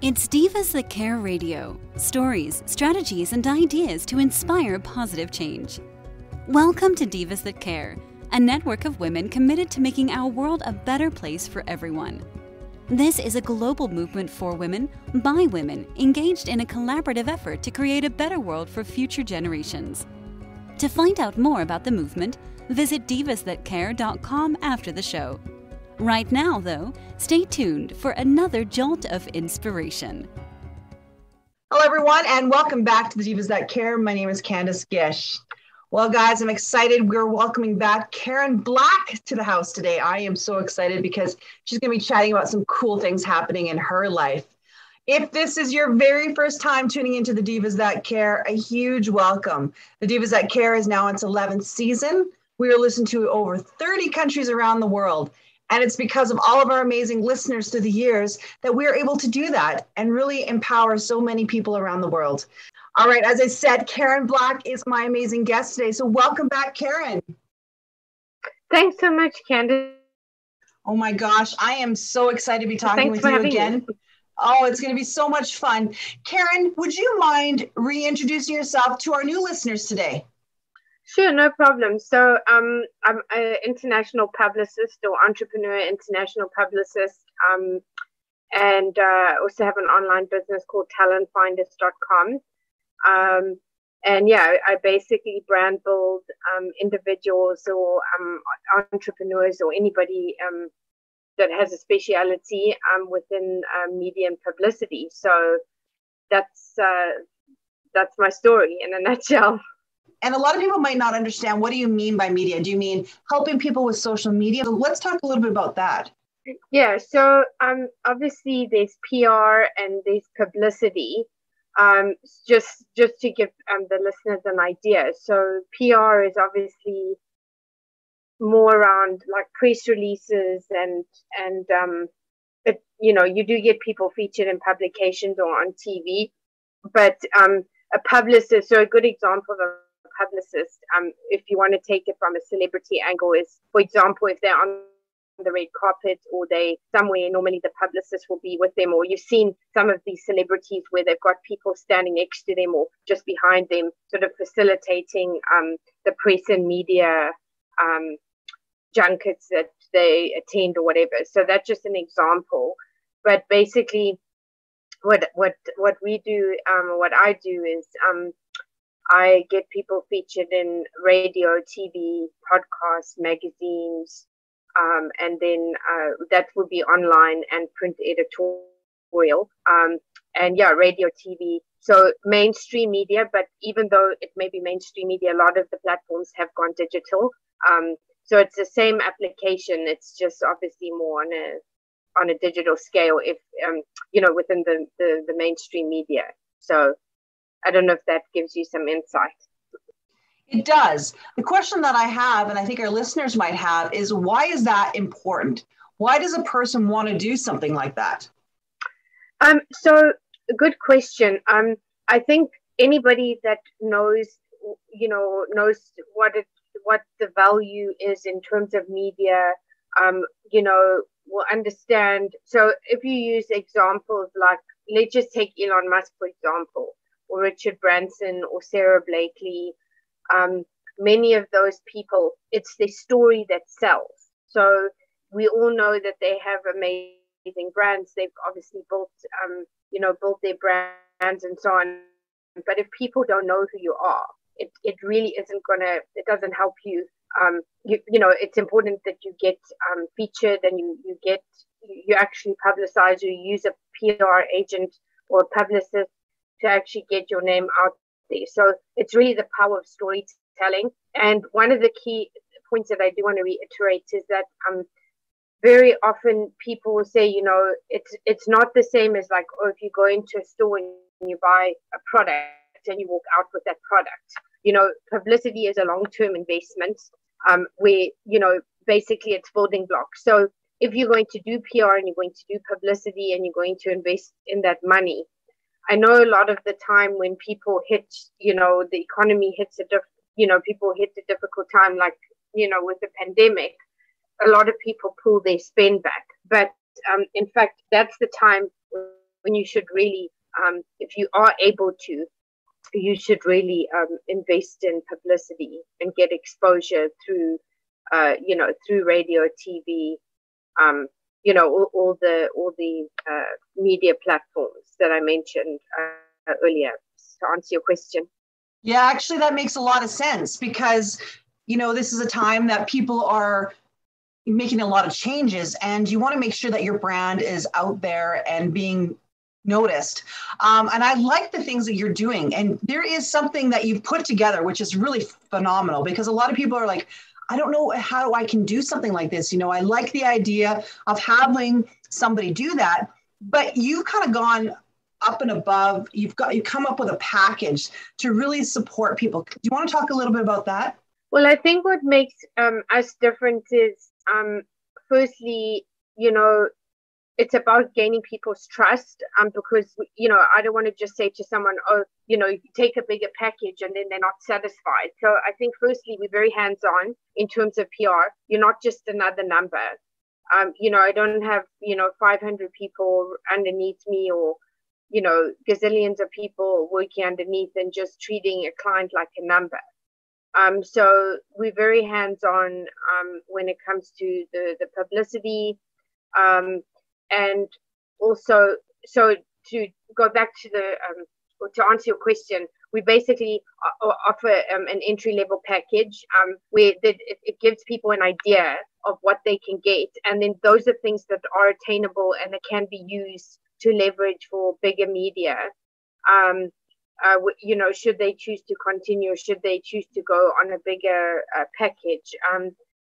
It's Divas That Care Radio. Stories, strategies, and ideas to inspire positive change. Welcome to Divas That Care, a network of women committed to making our world a better place for everyone. This is a global movement for women, by women, engaged in a collaborative effort to create a better world for future generations. To find out more about the movement, visit divasthatcare.com after the show. Right now, though, stay tuned for another jolt of inspiration. Hello, everyone, and welcome back to the Divas That Care. My name is Candace Gish. Well, guys, I'm excited. We're welcoming back Karen Black to the house today. I am so excited because she's going to be chatting about some cool things happening in her life. If this is your very first time tuning into the Divas That Care, a huge welcome. The Divas That Care is now in its 11th season. We are listened to over 30 countries around the world. And it's because of all of our amazing listeners through the years that we are able to do that and really empower so many people around the world. All right, as I said, Karen Black is my amazing guest today. So welcome back, Karen. Thanks so much, Candace. Oh my gosh, I am so excited to be talking with you again. Oh, it's going to be so much fun. Karen, would you mind reintroducing yourself to our new listeners today? Sure, no problem. So I'm an international publicist or entrepreneur, international publicist, and also have an online business called talentfinders.com. And yeah, I basically brand build individuals or entrepreneurs or anybody that has a speciality within media and publicity. So that's my story in a nutshell. And a lot of people might not understand, what do you mean by media? Do you mean helping people with social media? So let's talk a little bit about that. Yeah, so obviously there's PR and there's publicity. Just to give the listeners an idea. So PR is obviously more around like press releases and you do get people featured in publications or on TV, but a publicist, so a good example of a publicist, if you want to take it from a celebrity angle, is, for example, if they're on the red carpet or they somewhere, normally the publicist will be with them, or you've seen some of these celebrities where they've got people standing next to them or just behind them, sort of facilitating the press and media junkets that they attend or whatever. So that's just an example. But basically what we do, what I do is I get people featured in radio, TV, podcasts, magazines, and then that would be online and print editorial. And yeah, radio, TV. So mainstream media, but even though it may be mainstream media, a lot of the platforms have gone digital. So it's the same application. It's just obviously more on a digital scale, if within the mainstream media. So I don't know if that gives you some insight. It does. The question that I have, and I think our listeners might have, is why is that important? Why does a person want to do something like that? So a good question. I think anybody that knows what the value is in terms of media, will understand. So if you use examples like, let's just take Elon Musk, for example, or Richard Branson or Sarah Blakely, many of those people, it's their story that sells. So we all know that they have amazing brands. They've obviously built their brands and so on. But if people don't know who you are, it really isn't it doesn't help you. It's important that you get featured and you actually publicize, or you use a PR agent or a publicist to actually get your name out there. So it's really the power of storytelling. And one of the key points that I do want to reiterate is that very often people will say, it's not the same as like, if you go into a store and you buy a product and you walk out with that product. Publicity is a long-term investment where, basically it's building blocks. So if you're going to do PR and you're going to do publicity and you're going to invest in that money, I know a lot of the time when people hit, the economy hits people hit a difficult time, like, with the pandemic, a lot of people pull their spend back. But in fact, that's the time when you should really, if you are able to, you should really invest in publicity and get exposure through, through radio, TV, all the media platforms that I mentioned earlier, to answer your question. Yeah, actually, that makes a lot of sense because, this is a time that people are making a lot of changes, and you want to make sure that your brand is out there and being noticed. And I like the things that you're doing. And there is something that you've put together, which is really phenomenal, because a lot of people are like, I don't know how I can do something like this. I like the idea of having somebody do that, but you've kind of gone up and above. You come up with a package to really support people. Do you want to talk a little bit about that? Well, I think what makes us different is, firstly, it's about gaining people's trust, because, I don't want to just say to someone, oh, you take a bigger package and then they're not satisfied. So I think firstly, we're very hands-on in terms of PR. You're not just another number. I don't have, 500 people underneath me, or, gazillions of people working underneath and just treating a client like a number. So we're very hands-on when it comes to the publicity. And also, so to go back to to answer your question, we basically offer an entry-level package where it gives people an idea of what they can get. And then those are things that are attainable and that can be used to leverage for bigger media. Should they choose to continue, or should they choose to go on a bigger package?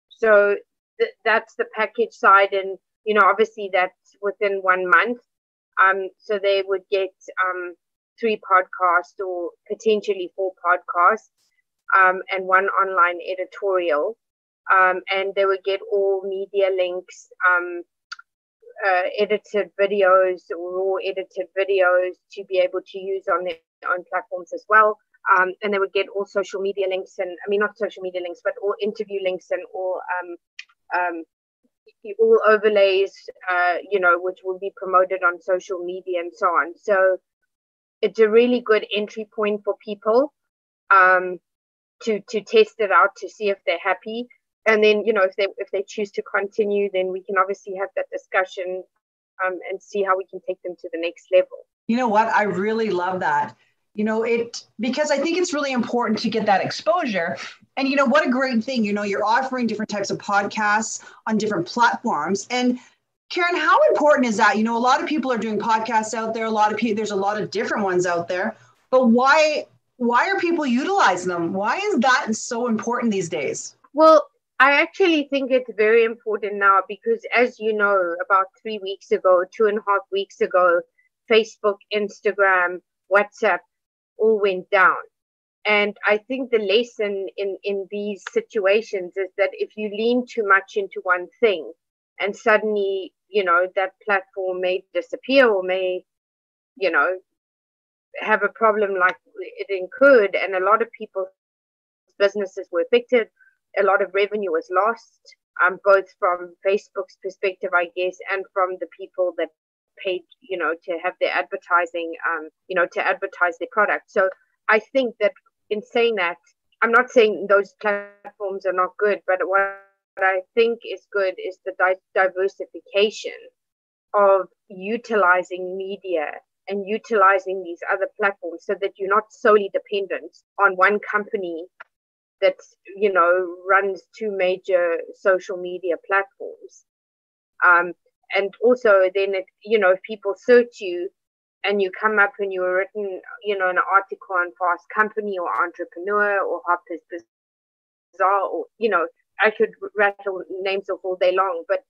So that's the package side. And, obviously that's within 1 month. So they would get 3 podcasts, or potentially 4 podcasts, and 1 online editorial. And they would get all media links, edited videos, or raw edited videos to be able to use on their own platforms as well. And they would get all social media links, and not social media links, but all interview links and all overlays, which will be promoted on social media and so on. So it's a really good entry point for people to test it out, to see if they're happy. And then, if they choose to continue, then we can obviously have that discussion and see how we can take them to the next level. You know what? I really love that. Because I think it's really important to get that exposure. And what a great thing, you're offering different types of podcasts on different platforms. And Karen, how important is that? A lot of people are doing podcasts out there. There's a lot of different ones out there, but why are people utilizing them? Why is that so important these days? Well, I actually think it's very important now because, as you know, about 3 weeks ago, 2.5 weeks ago, Facebook, Instagram, WhatsApp all went down. And I think the lesson in these situations is that if you lean too much into one thing and suddenly, that platform may disappear or may, have a problem like it incurred, and a lot of people's businesses were affected. A lot of revenue was lost, both from Facebook's perspective, I guess, and from the people that paid, to have their advertising, to advertise their product. So I think that in saying that, I'm not saying those platforms are not good, but what I think is good is the diversification of utilizing media and utilizing these other platforms so that you're not solely dependent on one company that, runs 2 major social media platforms. And also then, if people search you and you come up and you were written, an article on Fast Company or Entrepreneur or Harper's Bazaar, or, I could rattle names off all day long, but,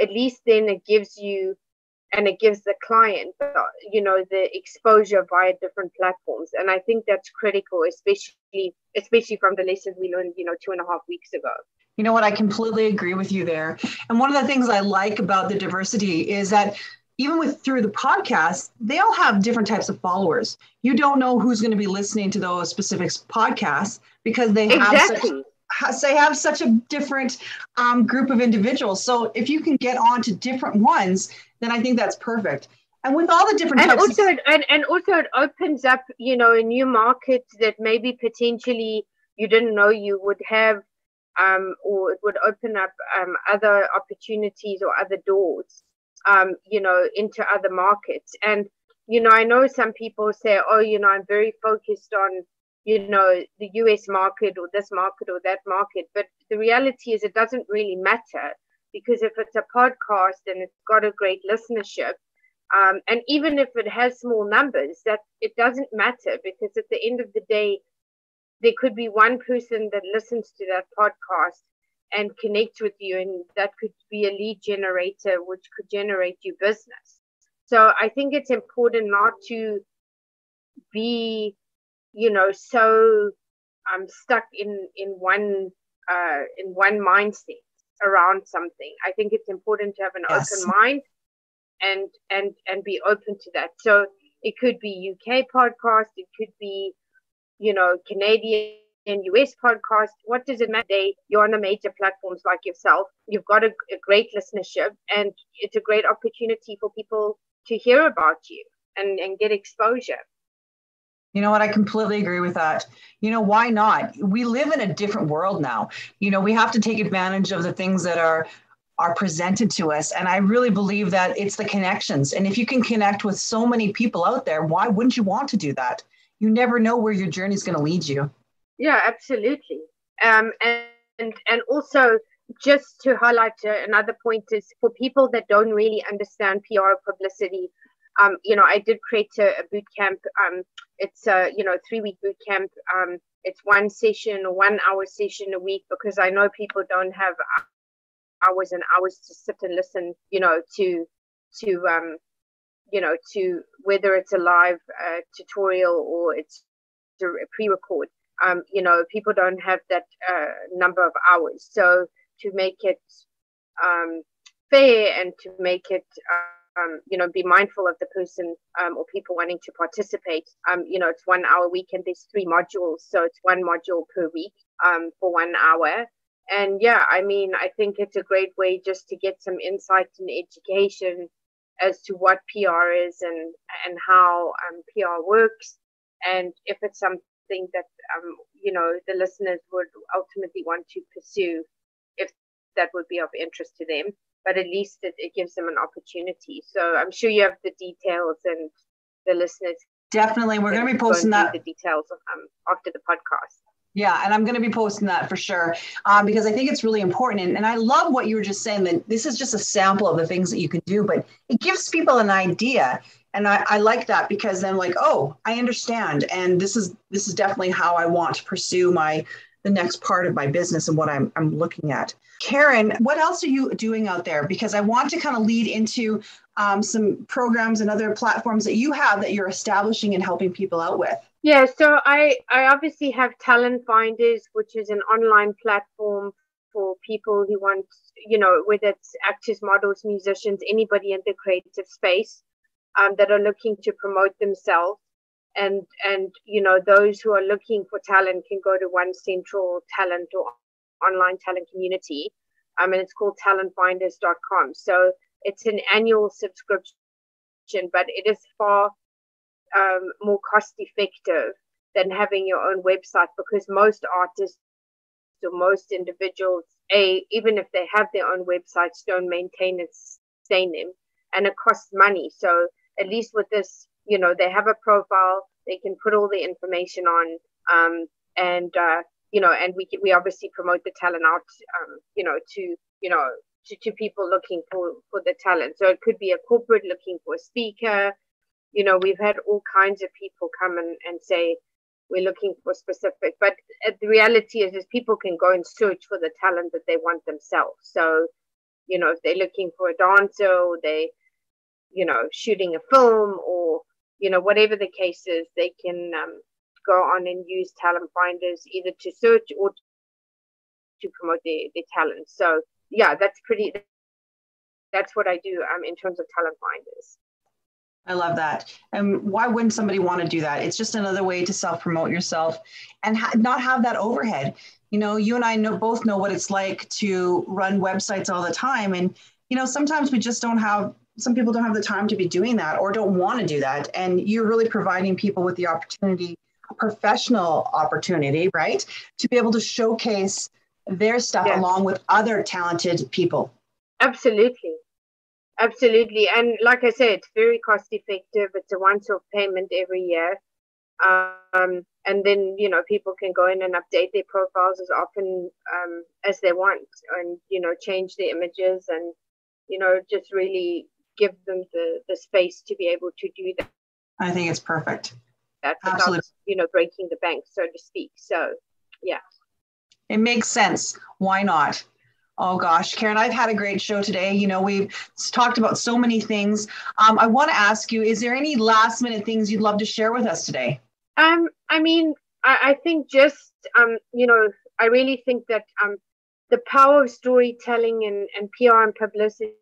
at least then it gives you, and it gives the client, the exposure via different platforms. And I think that's critical, especially from the lessons we learned, 2.5 weeks ago. You know what? I completely agree with you there. And one of the things I like about the diversity is that even through the podcast, they all have different types of followers. You don't know who's going to be listening to those specific podcasts because they have such a different group of individuals. So if you can get on to different ones, then I think that's perfect. And with all the different and types also of... and also it opens up, you know, a new market that maybe potentially you didn't know you would have, or it would open up other opportunities or other doors, you know, into other markets. And you know, I know some people say, oh, you know, I'm very focused on, you know, the US market or this market or that market, but the reality is it doesn't really matter, because if it's a podcast and it's got a great listenership, and even if it has small numbers, that it doesn't matter, because at the end of the day, there could be one person that listens to that podcast and connects with you, and that could be a lead generator, which could generate you business. So I think it's important not to be, you know, so stuck in one mindset around something. I think it's important to have an open mind and be open to that. So it could be UK podcast, it could be, you know, Canadian and US podcast. What does it matter? You're on the major platforms like yourself. You've got a great listenership, and it's a great opportunity for people to hear about you and get exposure. You know what? I completely agree with that. You know, why not? We live in a different world now. You know, we have to take advantage of the things that are presented to us. And I really believe that it's the connections. And if you can connect with so many people out there, why wouldn't you want to do that? You never know where your journey is going to lead you. Yeah, absolutely. And also, just to highlight another point, is for people that don't really understand PR publicity, you know, I did create a boot camp. It's a, you know, 3-week boot camp. It's one session or 1 hour session a week, because I know people don't have hours and hours to sit and listen, you know, to you know, to whether it's a live tutorial or it's a pre-record. You know, people don't have that number of hours. So to make it fair and to make it, you know, be mindful of the person or people wanting to participate, you know, it's 1 hour a week, and there's 3 modules. So it's 1 module per week for 1 hour. And yeah, I mean, I think it's a great way just to get some insight and education as to what PR is and how PR works, and if it's something that you know, the listeners would ultimately want to pursue, if that would be of interest to them. But at least it gives them an opportunity. So I'm sure you have the details, and the listeners definitely, we're going to be posting that, the details after the podcast. Yeah, and I'm going to be posting that for sure, because I think it's really important. And I love what you were just saying, that this is just a sample of the things that you can do, but it gives people an idea. And I like that, because then, like, oh, I understand. And this is definitely how I want to pursue the next part of my business and what I'm looking at. Karen, what else are you doing out there? Because I want to kind of lead into some programs and other platforms that you have that you're establishing and helping people out with. Yeah, so I obviously have Talent Finders, which is an online platform for people who want, you know, whether it's actors, models, musicians, anybody in the creative space that are looking to promote themselves. And you know, those who are looking for talent can go to one central talent or online talent community, and it's called talentfinders.com. So it's an annual subscription, but it is far more cost effective than having your own website, because most artists or most individuals, even if they have their own websites, don't maintain and sustain them, and it costs money. So at least with this, you know, they have a profile, they can put all the information on, and you know, and we obviously promote the talent out, you know, to people looking for the talent. So it could be a corporate looking for a speaker. You know, we've had all kinds of people come and say, we're looking for specific, but the reality is people can go and search for the talent that they want themselves. So, you know, if they're looking for a dancer, or they, you know, shooting a film, or, you know, whatever the case is, they can go on and use Talent Finders either to search or to promote their talent. So yeah, that's what I do in terms of Talent Finders. I love that. And why wouldn't somebody want to do that? It's just another way to self-promote yourself and not have that overhead. You know, you and I both know what it's like to run websites all the time. And, you know, sometimes we just don't have some people don't have the time to be doing that or don't want to do that. And you're really providing people with the opportunity, a professional opportunity, right? To be able to showcase their stuff along with other talented people. Absolutely. Absolutely. And like I said, it's very cost effective. It's a once-off payment every year. And then, you know, people can go in and update their profiles as often as they want and, you know, change their images and, you know, just really give them the space to be able to do that. I think it's perfect. That without, you know, breaking the bank, so to speak. So, yeah. It makes sense. Why not? Oh gosh, Karen, I've had a great show today. You know, we've talked about so many things. I want to ask you, is there any last minute things you'd love to share with us today? I mean, I think just, you know, I really think that the power of storytelling and PR and publicity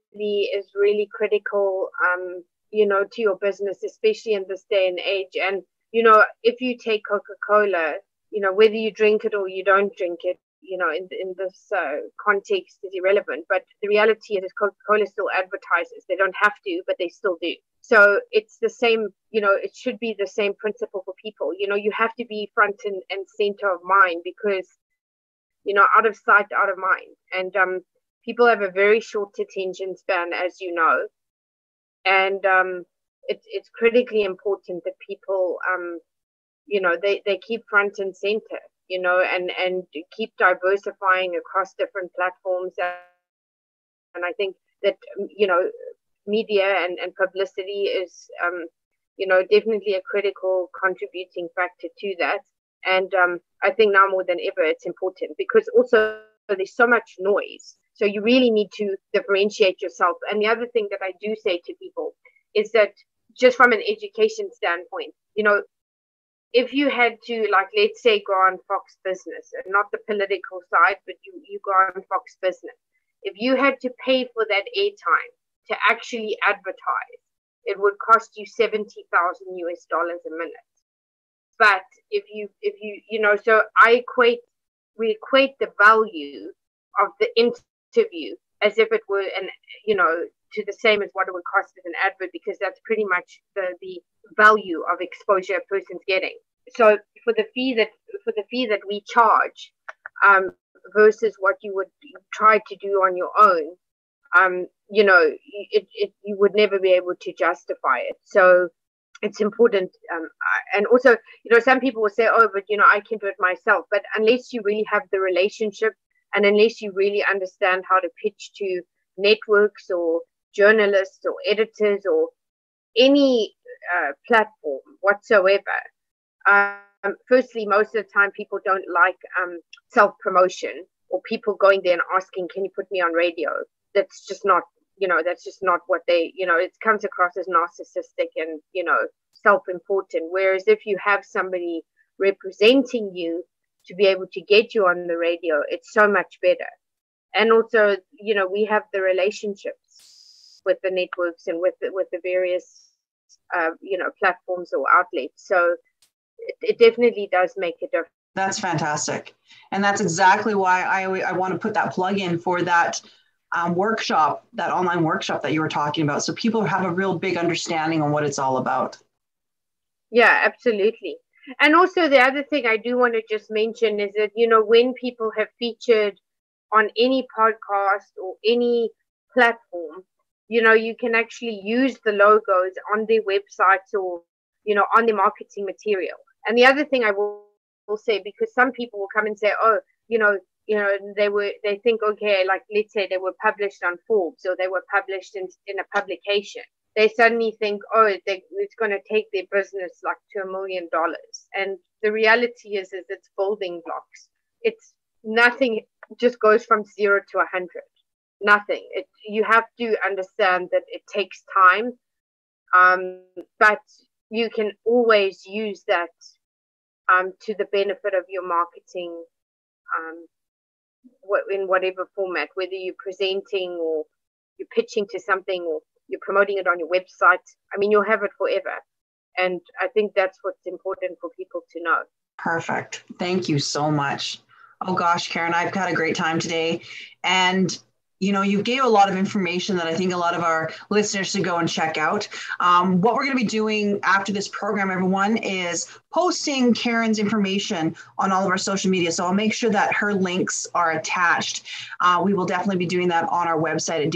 is really critical, you know, to your business, especially in this day and age. And, you know, if you take Coca-Cola, you know, whether you drink it or you don't drink it, you know, in this context is irrelevant. But the reality is Coca-Cola still advertises. They don't have to, but they still do. So it's the same, you know, it should be the same principle for people. You know, you have to be front and center of mind because, you know, out of sight, out of mind. And people have a very short attention span, as you know. And it's critically important that people, you know, they keep front and center, you know, and keep diversifying across different platforms. And I think that, you know, media and publicity is, you know, definitely a critical contributing factor to that. And I think now more than ever, it's important because also there's so much noise. So you really need to differentiate yourself. And the other thing that I do say to people is that just from an education standpoint, you know, if you had to, like, let's say, go on Fox Business, and not the political side, but you go on Fox Business. If you had to pay for that airtime to actually advertise, it would cost you $70,000 a minute. But if you, you know, so we equate the value of the interview as if it were an, you know, to the same as what it would cost as an advert, because that's pretty much the value of exposure a person's getting. So for the fee that we charge, versus what you would try to do on your own, you know, you would never be able to justify it. So it's important. And also, you know, some people will say, oh, but, you know, I can do it myself. But unless you really have the relationship and unless you really understand how to pitch to networks or journalists or editors or any platform whatsoever, firstly, most of the time people don't like self-promotion or people going there and asking, can you put me on radio? That's just not, you know, that's just not what they, you know, it comes across as narcissistic and, you know, self-important. Whereas if you have somebody representing you to be able to get you on the radio, it's so much better. And also, you know, we have the relationships with the networks and with the various, you know, platforms or outlets. So it definitely does make a difference. That's fantastic. And that's exactly why I want to put that plug in for that workshop, that online workshop that you were talking about. So people have a real big understanding on what it's all about. Yeah, absolutely. And also the other thing I do want to just mention is that, you know, when people have featured on any podcast or any platform, you know, you can actually use the logos on their websites or, you know, on the marketing material. And the other thing I will say, because some people will come and say, oh, you know, they think, okay, like let's say they were published on Forbes or they were published in a publication. They suddenly think, oh, it's going to take their business like to $1 million. And the reality is it's building blocks. It's nothing, just goes from 0 to 100. Nothing. You have to understand that it takes time, but you can always use that to the benefit of your marketing, in whatever format, whether you're presenting or you're pitching to something or you're promoting it on your website. I mean, you'll have it forever. And I think that's what's important for people to know. Perfect. Thank you so much. Oh gosh, Karen, I've had a great time today. And You gave a lot of information that I think a lot of our listeners should go and check out. What we're going to be doing after this program, everyone, is posting Karen's information on all of our social media. So I'll make sure that her links are attached. We will definitely be doing that on our website at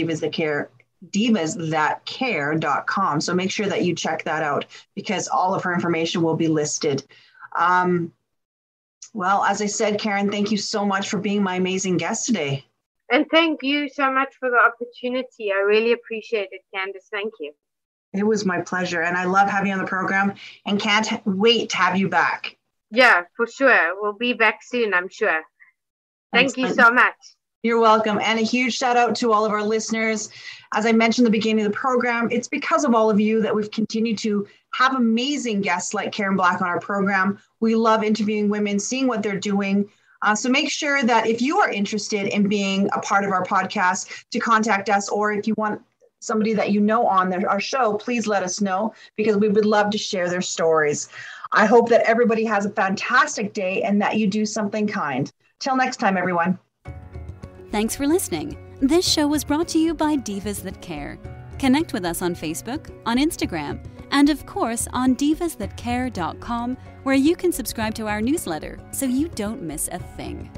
divasthatcare.com. So make sure that you check that out because all of her information will be listed. Well, as I said, Karen, thank you so much for being my amazing guest today. And thank you so much for the opportunity. I really appreciate it, Candace. Thank you. It was my pleasure. And I love having you on the program and can't wait to have you back. Yeah, for sure. We'll be back soon, I'm sure. Thank you so much. You're welcome. And a huge shout out to all of our listeners. As I mentioned at the beginning of the program, it's because of all of you that we've continued to have amazing guests like Karen Black on our program. We love interviewing women, seeing what they're doing. So make sure that if you are interested in being a part of our podcast, to contact us, or if you want somebody that you know on our show, please let us know because we would love to share their stories. I hope that everybody has a fantastic day and that you do something kind. Till next time, everyone. Thanks for listening. This show was brought to you by Divas That Care. Connect with us on Facebook, on Instagram, and of course on divasthatcare.com, where you can subscribe to our newsletter so you don't miss a thing.